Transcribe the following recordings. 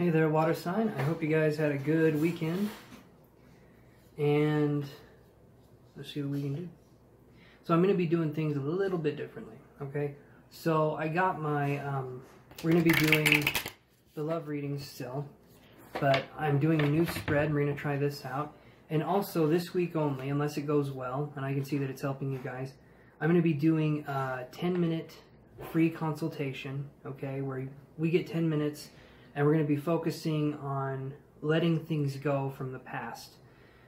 Hey there, water sign. I hope you guys had a good weekend. And let's see what we can do. So I'm going to be doing things a little bit differently, okay? So I got my, we're going to be doing the love readings still, but I'm doing a new spread, and we're going to try this out. And also this week only, unless it goes well, and I can see that it's helping you guys, I'm going to be doing a 10-minute free consultation, okay, where we get 10 minutes, and we're going to be focusing on letting things go from the past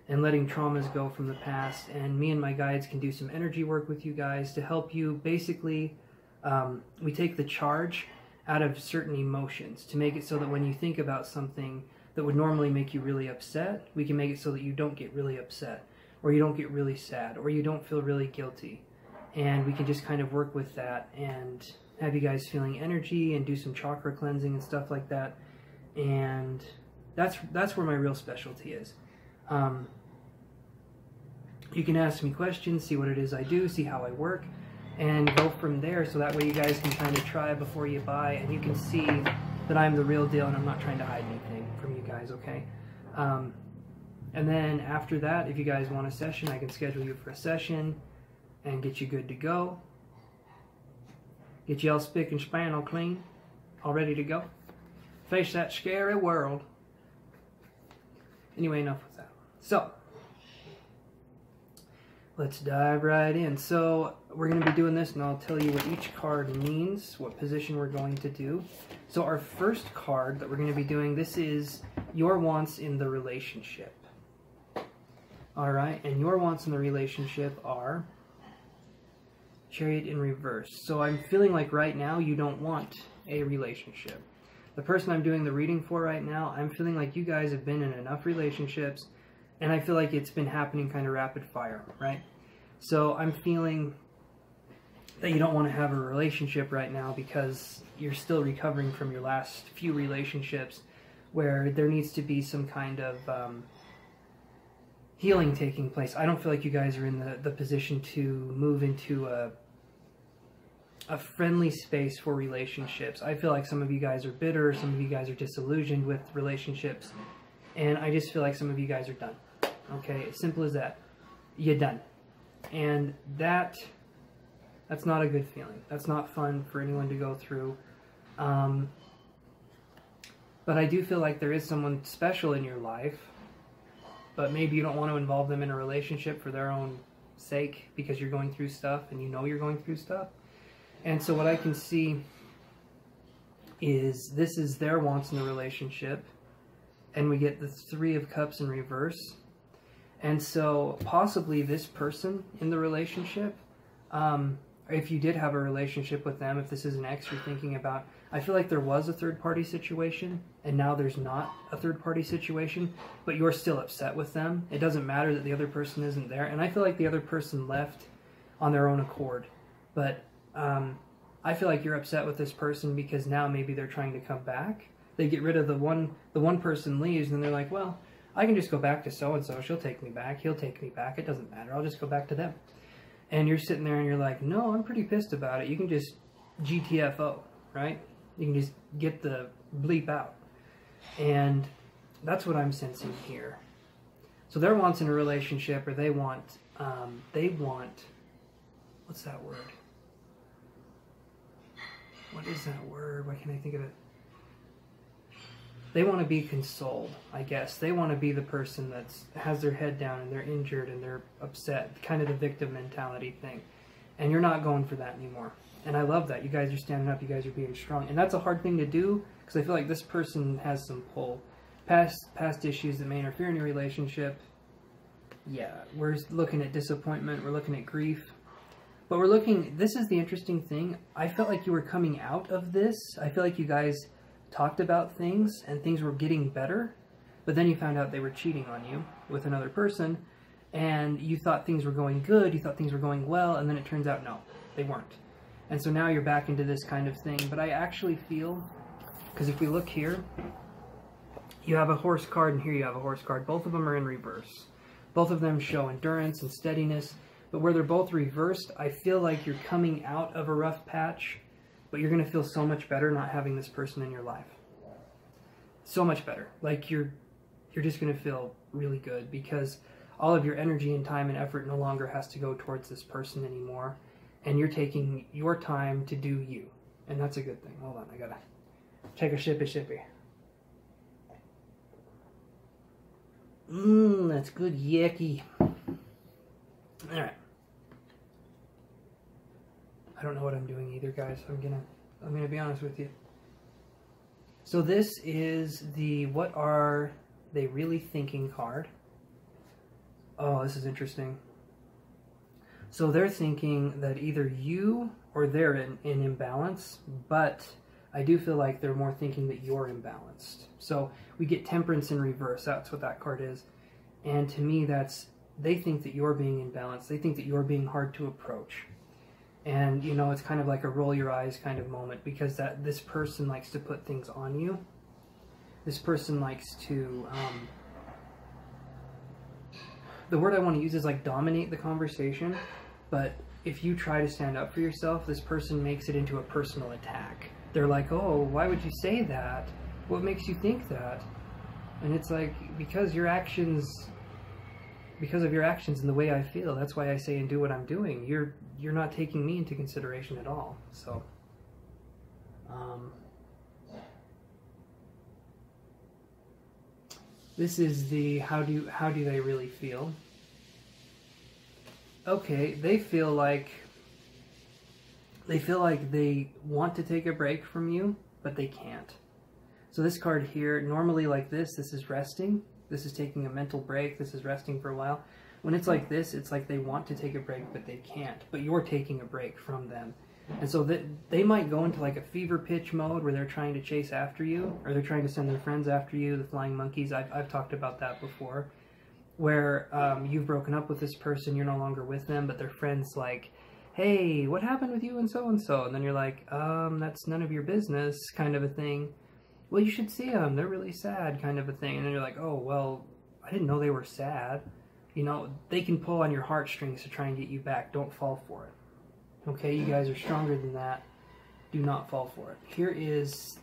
and letting traumas go from the past. And me and my guides can do some energy work with you guys to help you. Basically, we take the charge out of certain emotions to make it so that when you think about something that would normally make you really upset, we can make it so that you don't get really upset, or you don't get really sad, or you don't feel really guilty. And we can just kind of work with that and have you guys feeling energy and do some chakra cleansing and stuff like that. And that's where my real specialty is. You can ask me questions, see what it is I do, see how I work, and go from there, so that way you guys can kind of try before you buy, and you can see that I'm the real deal and I'm not trying to hide anything from you guys, okay? And then after that, if you guys want a session, I can schedule you for a session and get you good to go. Get you all spick and span, all clean, all ready to go. Face that scary world. Anyway, enough with that. So, let's dive right in. So, we're going to be doing this, and I'll tell you what each card means, what position we're going to do. So, our first card that we're going to be doing, this is your wants in the relationship. Alright, and your wants in the relationship are Chariot in reverse. So I'm feeling like right now you don't want a relationship. The person I'm doing the reading for right now, I'm feeling like you guys have been in enough relationships, and I feel like it's been happening kind of rapid fire, right? So I'm feeling that you don't want to have a relationship right now because you're still recovering from your last few relationships, where there needs to be some kind of healing taking place. I don't feel like you guys are in the position to move into a friendly space for relationships. I feel like some of you guys are bitter, some of you guys are disillusioned with relationships, and I just feel like some of you guys are done. Okay, as simple as that. You're done. And that's not a good feeling. That's not fun for anyone to go through. But I do feel like there is someone special in your life, but maybe you don't want to involve them in a relationship for their own sake because you're going through stuff and you know you're going through stuff. And so what I can see is this is their wants in the relationship, and we get the Three of Cups in reverse. And so possibly this person in the relationship, if you did have a relationship with them, if this is an ex you're thinking about, I feel like there was a third-party situation, and now there's not a third-party situation, but you're still upset with them. It doesn't matter that the other person isn't there, and I feel like the other person left on their own accord. But I feel like you're upset with this person because now maybe they're trying to come back. They get rid of the one person leaves, and they're like, well, I can just go back to so-and-so. She'll take me back. He'll take me back. It doesn't matter. I'll just go back to them. And you're sitting there and you're like, no, I'm pretty pissed about it. You can just GTFO, right? You can just get the bleep out. And that's what I'm sensing here. So their wants in a relationship, or they want, what's that word? What is that word? Why can't I think of it? They want to be consoled, I guess. They want to be the person that has their head down and they're injured and they're upset. Kind of the victim mentality thing. And you're not going for that anymore. And I love that. You guys are standing up. You guys are being strong. And that's a hard thing to do because I feel like this person has some pull. Past issues that may interfere in your relationship. Yeah, we're looking at disappointment. We're looking at grief. But we're looking, this is the interesting thing. I felt like you were coming out of this. I feel like you guys talked about things and things were getting better, but then you found out they were cheating on you with another person, and you thought things were going good, you thought things were going well, and then it turns out no, they weren't. And so now you're back into this kind of thing. But I actually feel, because if we look here, you have a horse card and here you have a horse card. Both of them are in reverse. Both of them show endurance and steadiness. But where they're both reversed, I feel like you're coming out of a rough patch, but you're going to feel so much better not having this person in your life. so much better. Like you're just going to feel really good because all of your energy and time and effort no longer has to go towards this person anymore. And you're taking your time to do you. And that's a good thing. Hold on, I gotta check a shippy. That's good yucky. Alright. I don't know what I'm doing either, guys. I'm gonna be honest with you. So this is the What Are They Really Thinking card. Oh, this is interesting. So they're thinking that either you or they're in imbalance, but I do feel like they're more thinking that you're imbalanced. So we get Temperance in reverse. That's what that card is. And to me, they think that you're being imbalanced. They think that you're being hard to approach. And, you know, it's kind of like a roll your eyes kind of moment because this person likes to put things on you. This person likes to... the word I want to use is like dominate the conversation. But if you try to stand up for yourself, this person makes it into a personal attack. They're like, oh, why would you say that? What makes you think that? And it's like, because of your actions and the way I feel, that's why I say and do what I'm doing. You're not taking me into consideration at all. So, this is the how do they really feel? Okay, they feel like they want to take a break from you, but they can't. So this card here, normally like this is resting. This is taking a mental break. This is resting for a while. When it's like this, it's like they want to take a break, but they can't. But you're taking a break from them. And so they might go into like a fever pitch mode where they're trying to chase after you, or they're trying to send their friends after you, the flying monkeys. I've talked about that before. Where you've broken up with this person, you're no longer with them, but their friends like, hey, what happened with you and so? And then you're like, that's none of your business, kind of a thing. Well, you should see them, they're really sad, kind of a thing. And then you're like, oh, well, I didn't know they were sad. You know, they can pull on your heartstrings to try and get you back. Don't fall for it. Okay, you guys are stronger than that. Do not fall for it. Here's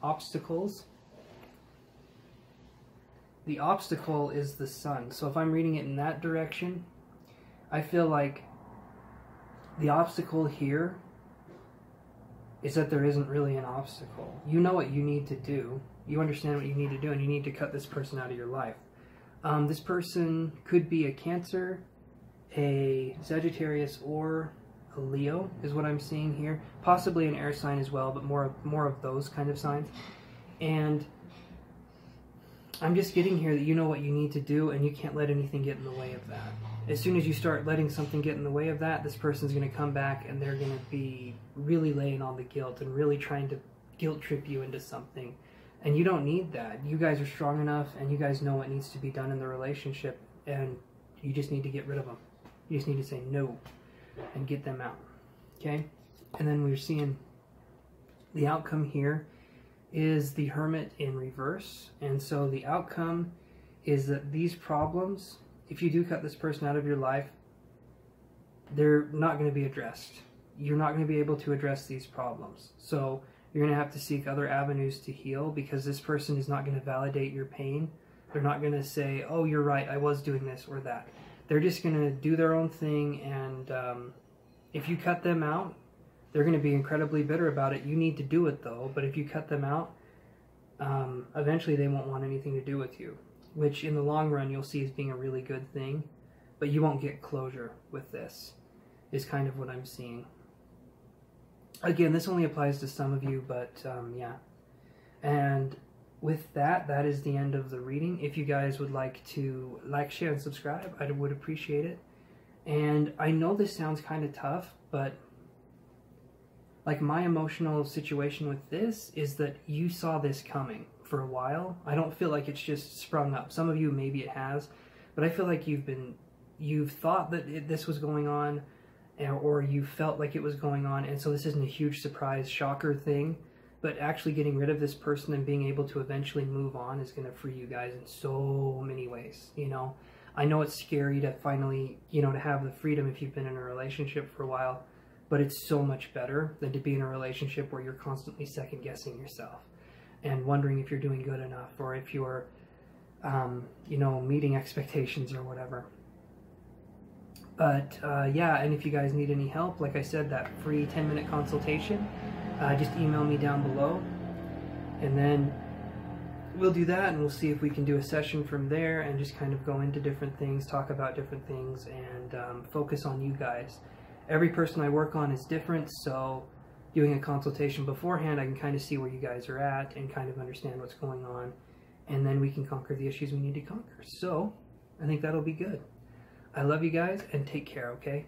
obstacles. The obstacle is the sun. So if I'm reading it in that direction, I feel like the obstacle here is that there isn't really an obstacle. You know what you need to do. You understand what you need to do, and you need to cut this person out of your life. This person could be a Cancer, a Sagittarius, or a Leo, is what I'm seeing here. Possibly an air sign as well, but more of those kind of signs. And I'm just getting here that you know what you need to do, and you can't let anything get in the way of that. As soon as you start letting something get in the way of that, this person's going to come back and they're going to be really laying on the guilt and really trying to guilt trip you into something. And you don't need that. You guys are strong enough, and you guys know what needs to be done in the relationship, and you just need to get rid of them. You just need to say no and get them out. Okay? And then we're seeing the outcome here is the Hermit in reverse. And so the outcome is that these problems, if you do cut this person out of your life, they're not going to be addressed. You're not going to be able to address these problems. So you're going to have to seek other avenues to heal, because this person is not going to validate your pain. They're not going to say, oh, you're right, I was doing this or that. They're just going to do their own thing, and if you cut them out, they're going to be incredibly bitter about it. You need to do it, though. But if you cut them out, eventually they won't want anything to do with you, which in the long run you'll see as being a really good thing. But you won't get closure with this, is kind of what I'm seeing. Again, this only applies to some of you, but yeah. And with that, that is the end of the reading. If you guys would like to like, share, and subscribe, I would appreciate it. And I know this sounds kind of tough, but like my emotional situation with this is that you saw this coming for a while. I don't feel like it's just sprung up. Some of you, maybe it has, but I feel like you've thought that this was going on, or you felt like it was going on, and so this isn't a huge surprise, shocker thing. But actually getting rid of this person and being able to eventually move on is going to free you guys in so many ways, you know. I know it's scary to finally, you know, to have the freedom if you've been in a relationship for a while, but it's so much better than to be in a relationship where you're constantly second-guessing yourself. and wondering if you're doing good enough, or if you're, you know, meeting expectations or whatever. But yeah, and if you guys need any help, like I said, that free 10-minute consultation, just email me down below, and then we'll do that, and we'll see if we can do a session from there and just kind of go into different things, talk about different things, and focus on you guys. Every person I work on is different, so doing a consultation beforehand, I can kind of see where you guys are at and kind of understand what's going on, and then we can conquer the issues we need to conquer. So I think that'll be good. I love you guys, and take care, okay?